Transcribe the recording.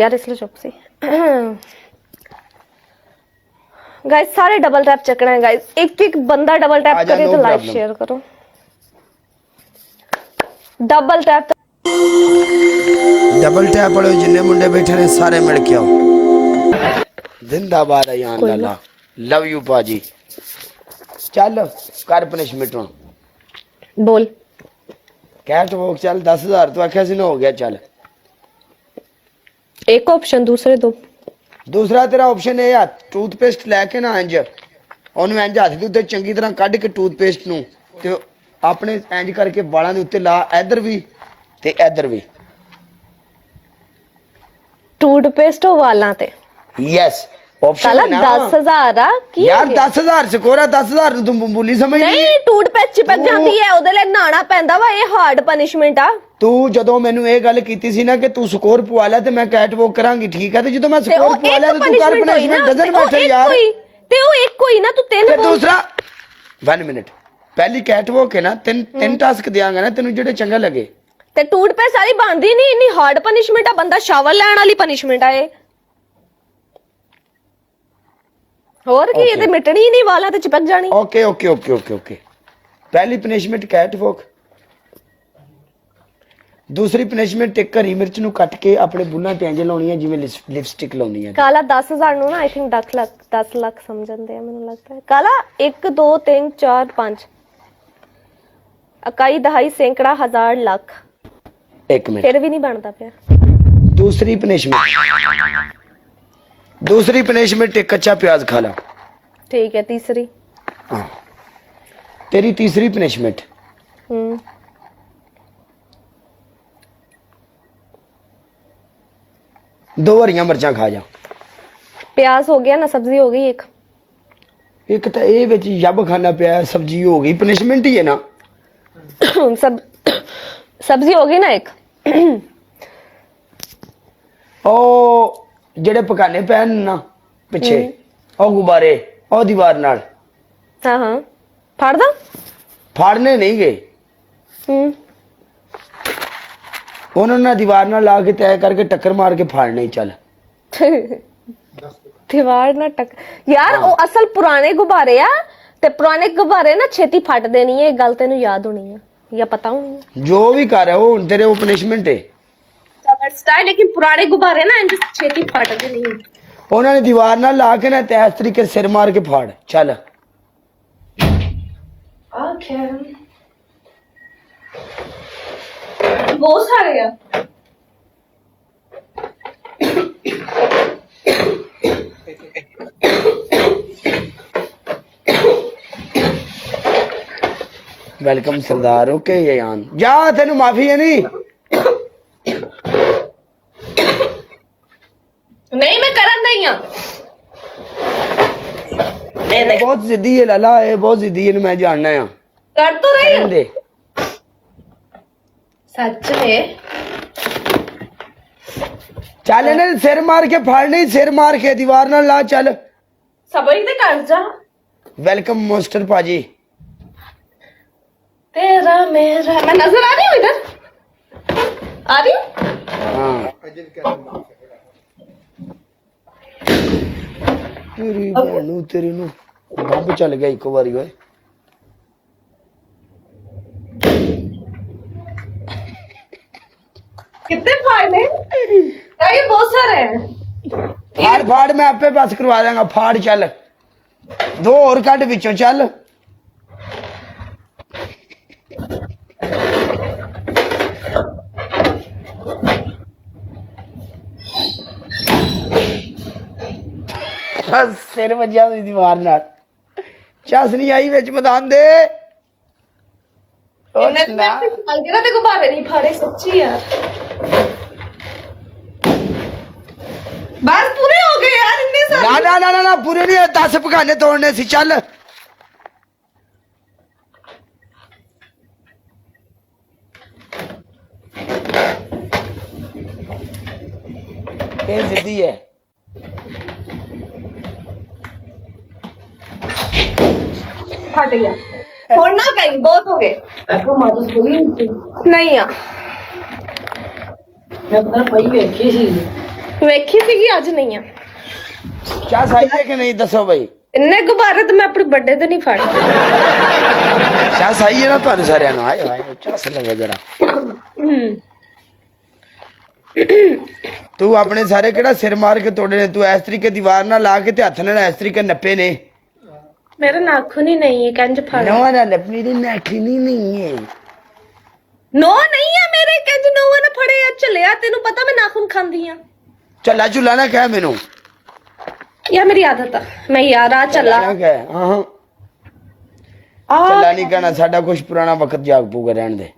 यार इसलिए चुप सी गाइस सारे डबल टैप चकना है गाइस एक एक बंदा डबल टैप करे तो लाइव शेयर करो डबल टैप वाले जिन्ने मुंडे बैठे ने सारे मिल के आओ जिंदाबाद है यान लाला लव यू पाजी चल कर पनिशमेंट हूं बोल कैट वॉक चल 10,000 तो आख्या सी ना हो गया चल एक ऑप्शन दूसरे दो दूसरा तेरा ऑप्शन है यार टूथपेस्ट लेके ना इंज ओनू इंज हाथ दे उत्ते चंगी तरह कढ के टूथपेस्ट नु ते अपने इंज करके वालों दे उत्ते ला इधर भी ते इधर भी टूथपेस्ट वाला ते यस ऑप्शन साला है ना 10,000 आ की यार 10,000 स्कोर है 10,000 नु तुम बोली समझ नहीं टूथपेस्ट चिपक जाती है ਉਹਦੇ ਲਈ ਨਾਣਾ ਪੈਂਦਾ ਵਾ ਇਹ ਹਾਰਡ ਪਨਿਸ਼ਮੈਂਟ ਆ ਤੂੰ ਜਦੋਂ ਮੈਨੂੰ ਇਹ ਗੱਲ ਕੀਤੀ ਸੀ ਨਾ ਕਿ ਤੂੰ ਸਕੋਰ ਪਵਾ ਲੈ ਤੇ ਮੈਂ ਕੈਟ ਵਾਕ ਕਰਾਂਗੀ ਠੀਕ ਹੈ ਤੇ ਜਦੋਂ ਮੈਂ ਸਕੋਰ ਪਵਾ ਲਿਆ ਤੇ ਤੂੰ ਕਰ ਪਨਿਸ਼ਮੈਂਟ ਡਜ਼ਨਟ ਮੈਟਰ ਯਾਰ ਤੇ ਉਹ ਇੱਕ ਹੋਈ ਨਾ ਤੂੰ ਤਿੰਨ ਤੇ ਦੂਸਰਾ 1 ਮਿੰਟ ਪਹਿਲੀ ਕੈਟ ਵਾਕ ਹੈ ਨਾ ਤਿੰਨ ਟਾਸਕ ਦਿਆਂਗਾ ਨਾ ਤੈਨੂੰ ਜਿਹੜੇ ਚੰਗਾ ਲੱਗੇ ਤੇ ਟੂਥਪੇਸਟ ਸਾਰੀ ਬਣਦੀ ਨਹੀਂ ਇੰਨੀ ਹਾਰਡ ਪਨਿਸ਼ਮੈਂਟ ਆ ਬੰਦਾ ਸ਼ਾਵਰ ਲੈਣ ਵਾਲੀ ਪਨਿਸ਼ਮੈਂਟ ਆ ਇਹ ਹੋਰ ਕੀ ਇਹਦੇ ਮਿਟਣੀ ਨਹੀਂ ਵਾਲਾ ਤੇ ਚਿਪਕ ਜਾਣੀ okay okay okay okay okay ਪਹਿਲੀ ਪਨਿਸ਼ਮੈਂਟ ਕੈਟ ਵਾਕ दूसरी पनिशमेंट एक हरी मिर्च नु कट के अपने बुल्ला ते इंज लाउणी है जिवें लिपस्टिक लाउणी है काला 10,000 नु ना आई थिंक 10 लाख समझंदे हैं मेनू लगता है काला 1 2 3 4 5 इकाई दहाई सैकड़ा हजार लाख एक मिनट फिर भी नहीं बनता पिया दूसरी पनिशमेंट एक कच्चा प्याज खा ला ठीक है तीसरी हां तेरी तीसरी पनिशमेंट दो हरियां मिर्चां खा जा प्याज हो गया ना सब्जी हो गई एक तो ये विच जब खाना पिया सब्जी हो गई पनिशमेंट ही है ना सब सब्जी हो गई ना एक ओ जेड़े पकाने पैन ना पिछे ओ गुब्बारे ओ दीवार नाल हां हां फाड़ दा फाड़ने नहीं गए उन्होंने दीवार ना ला के तय करके टक्कर मार के फाड़ने ही चल दीवार ना टक यार वो असल पुराने गुब्बारे आ ते पुराने गुब्बारे ना छेती फट देनी है गल तेनु याद होनी है या पता होनी है जो भी कर वो तेरे वो पनिशमेंट है स्टाइल लेकिन पुराने गुब्बारे ना इंज छेती फट देनी है उन्होंने दीवार ना ला के ना तय तरीके सिर मार के फाड़ चल ओके बहुत सारे हैं वेलकम सरदार ओके ये यान जा तेन माफी है नहीं मैं करन नहीं हूं बहुत जिद्दी है लाला ये बहुत जिद्दी है मैं जानना है कर तो रही हूं दे सच में चल ने सिर मार के फाड़ने सिर मार के दीवार ना ला चल सबई ते कर जा वेलकम मास्टर पाजी तेरा मेरा मैं नजर आ रही हूं इधर आ रही हूं हां तेरी बहनू तेरी नु बंब चल गया एक बारी ओए कितने फाड़ने ये बहुत सारे हैं फाड़ फाड़ मैं आपे पास करवा देंगा फाड़ चल दो और कट विचों चल सिर वजया दीवार नाल चस नहीं आई विच मैदान दे ते गुब्बारे नहीं फाड़े सच्ची यार बस पूरे हो गए यार इतने सारे ना ना ना ना पूरे नहीं 10 पकाने तोड़ने सी चल ये जिद्दी है फट गया छोड़ना कहीं बहुत हो गए नहीं यार मैं पता पई वेखी सी ਵੇਖੀ ਸੀਗੀ ਅੱਜ ਨਹੀਂ ਆ ਚਾਹ ਸਹੀ ਹੈ ਕਿ ਨਹੀਂ ਦੱਸੋ ਬਈ ਇੰਨੇ ਗੁਬਾਰੇ ਤਾਂ ਮੈਂ ਆਪਣੀ ਬਰਥਡੇ ਤੇ ਨਹੀਂ ਫੜਦੀ ਚਾਹ ਸਹੀ ਹੈ ਨਾ ਤੁਹਾਨੂੰ ਸਾਰਿਆਂ ਨੂੰ ਆਏ ਹਾਏ ਚਾਹ ਲੱਗਾ ਜਰਾ ਤੂੰ ਆਪਣੇ ਸਾਰੇ ਕਿਹੜਾ ਸਿਰ ਮਾਰ ਕੇ ਤੋੜੇ ਨੇ ਤੂੰ ਇਸ ਤਰੀਕੇ ਦੀਵਾਰ ਨਾਲ ਲਾ ਕੇ ਤੇ ਹੱਥ ਨਾਲ ਇਸ ਤਰੀਕੇ ਨੱਪੇ ਨੇ ਮੇਰਾ ਨਾਖੂਨ ਹੀ ਨਹੀਂ ਹੈ ਕੰਜ ਫੜ ਨਵਾਂ ਨਾ ਨੱਪੀ ਦੀ ਨਾਖੀ ਨਹੀਂ ਹੈ ਨੋ ਨਹੀਂ ਆ ਮੇਰੇ ਕੰਜ ਨੋ ਨਾ ਫੜੇ ਆ ਚੱਲਿਆ ਤੈਨੂੰ ਪਤਾ ਮੈਂ ਨਾਖੂਨ ਖਾਂਦੀ ਆ ਚੱਲਾ ਚੁੱਲਾ ਨਾ ਕਹਿ ਮੈਨੂੰ ਯਾ ਮੇਰੀ ਆਦਤ ਆ ਮੈਂ ਯਾਰ ਆ ਚੱਲਾ ਕਿਆ ਕਹਿ ਹਾਂ ਚੱਲਾ ਨਹੀਂ ਕਹਿਣਾ ਸਾਡਾ ਕੁਝ ਪੁਰਾਣਾ ਵਕਤ ਜਾਗ ਪੂਗਾ ਰਹਿਣ ਦੇ